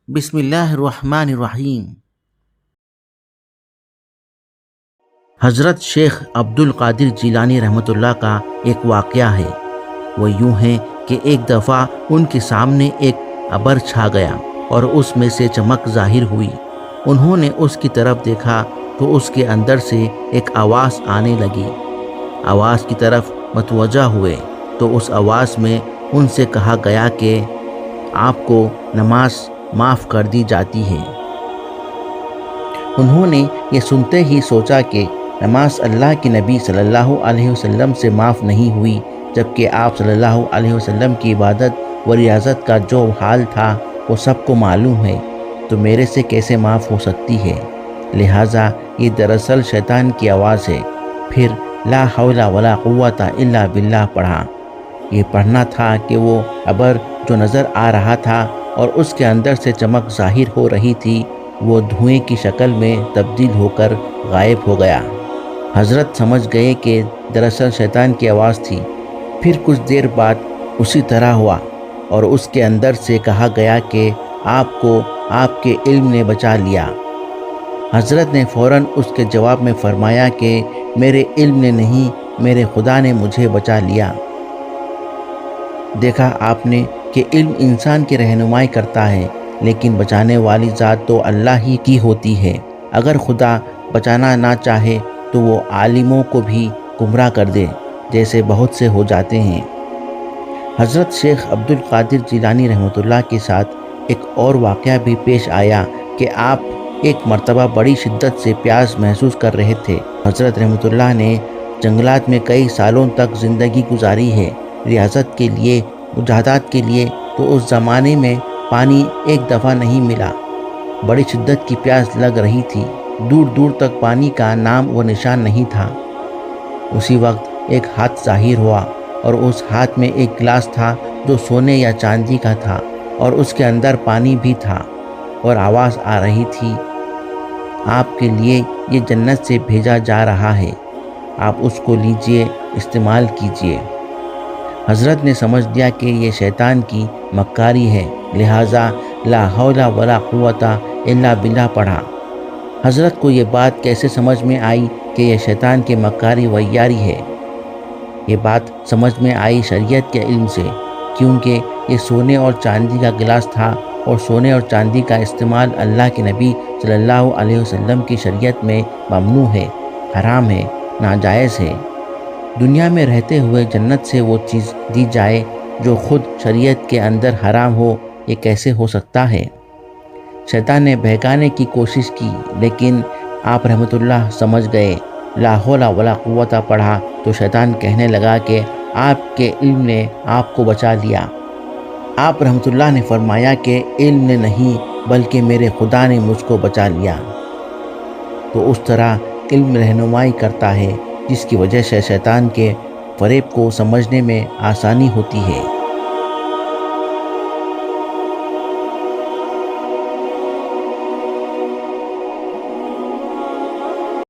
بسم اللہ الرحمن الرحیم۔ حضرت شیخ عبد القادر جیلانی رحمۃ اللہ کا ایک واقعہ ہے۔ وہ یوں ہے کہ ایک دفعہ ان کے سامنے ایک ابر چھا گیا اور اس میں سے چمک ظاہر ہوئی۔ انہوں نے اس کی طرف دیکھا تو اس کے اندر سے ایک آواز آنے لگی۔ آواز کی طرف متوجہ ہوئے تو اس آواز میں ان سے کہا گیا کہ آپ کو نماز معاف کر دی جاتی ہے۔ انہوں نے یہ سنتے ہی سوچا کہ نماز اللہ کے نبی صلی اللہ علیہ وسلم سے معاف نہیں ہوئی، جبکہ آپ صلی اللہ علیہ وسلم کی عبادت و ریاضت کا جو حال تھا وہ سب کو معلوم ہے، تو میرے سے کیسے معاف ہو سکتی ہے؟ لہٰذا یہ دراصل شیطان کی آواز ہے۔ پھر لا حول ولا قوت الا باللہ پڑھا۔ یہ پڑھنا تھا کہ وہ ابر جو نظر آ رہا تھا اور اس کے اندر سے چمک ظاہر ہو رہی تھی، وہ دھوئیں کی شکل میں تبدیل ہو کر غائب ہو گیا۔ حضرت سمجھ گئے کہ دراصل شیطان کی آواز تھی۔ پھر کچھ دیر بعد اسی طرح ہوا اور اس کے اندر سے کہا گیا کہ آپ کو آپ کے علم نے بچا لیا۔ حضرت نے فوراً اس کے جواب میں فرمایا کہ میرے علم نے نہیں، میرے خدا نے مجھے بچا لیا۔ دیکھا آپ نے کہ علم انسان کی رہنمائی کرتا ہے، لیکن بچانے والی ذات تو اللہ ہی کی ہوتی ہے۔ اگر خدا بچانا نہ چاہے تو وہ عالموں کو بھی گمراہ کر دے، جیسے بہت سے ہو جاتے ہیں۔ حضرت شیخ عبد القادر جیلانی رحمۃ اللہ کے ساتھ ایک اور واقعہ بھی پیش آیا کہ آپ ایک مرتبہ بڑی شدت سے پیاس محسوس کر رہے تھے۔ حضرت رحمۃ اللہ نے جنگلات میں کئی سالوں تک زندگی گزاری ہے، ریاضت کے لیے، مجاہدات کے لیے، تو اس زمانے میں پانی ایک دفعہ نہیں ملا۔ بڑی شدت کی پیاس لگ رہی تھی، دور دور تک پانی کا نام و نشان نہیں تھا۔ اسی وقت ایک ہاتھ ظاہر ہوا اور اس ہاتھ میں ایک گلاس تھا جو سونے یا چاندی کا تھا، اور اس کے اندر پانی بھی تھا، اور آواز آ رہی تھی، آپ کے لیے یہ جنت سے بھیجا جا رہا ہے، آپ اس کو لیجئے، استعمال کیجئے۔ حضرت نے سمجھ لیا کہ یہ شیطان کی مکاری ہے، لہٰذا لا حول ولا قوت الا باللہ پڑھا۔ حضرت کو یہ بات کیسے سمجھ میں آئی کہ یہ شیطان کی مکاری ویاری ہے؟ یہ بات سمجھ میں آئی شریعت کے علم سے، کیونکہ یہ سونے اور چاندی کا گلاس تھا، اور سونے اور چاندی کا استعمال اللہ کے نبی صلی اللہ علیہ وسلم کی شریعت میں ممنوع ہے، حرام ہے، ناجائز ہے۔ دنیا میں رہتے ہوئے جنت سے وہ چیز دی جائے جو خود شریعت کے اندر حرام ہو، یہ کیسے ہو سکتا ہے؟ شیطان نے بہکانے کی کوشش کی، لیکن آپ رحمۃ اللہ سمجھ گئے۔ لا حول ولا قوت پڑھا تو شیطان کہنے لگا کہ آپ کے علم نے آپ کو بچا لیا۔ آپ رحمۃ اللہ نے فرمایا کہ علم نے نہیں، بلکہ میرے خدا نے مجھ کو بچا لیا۔ تو اس طرح علم رہنمائی کرتا ہے، جس کی وجہ سے شیطان کے فریب کو سمجھنے میں آسانی ہوتی ہے۔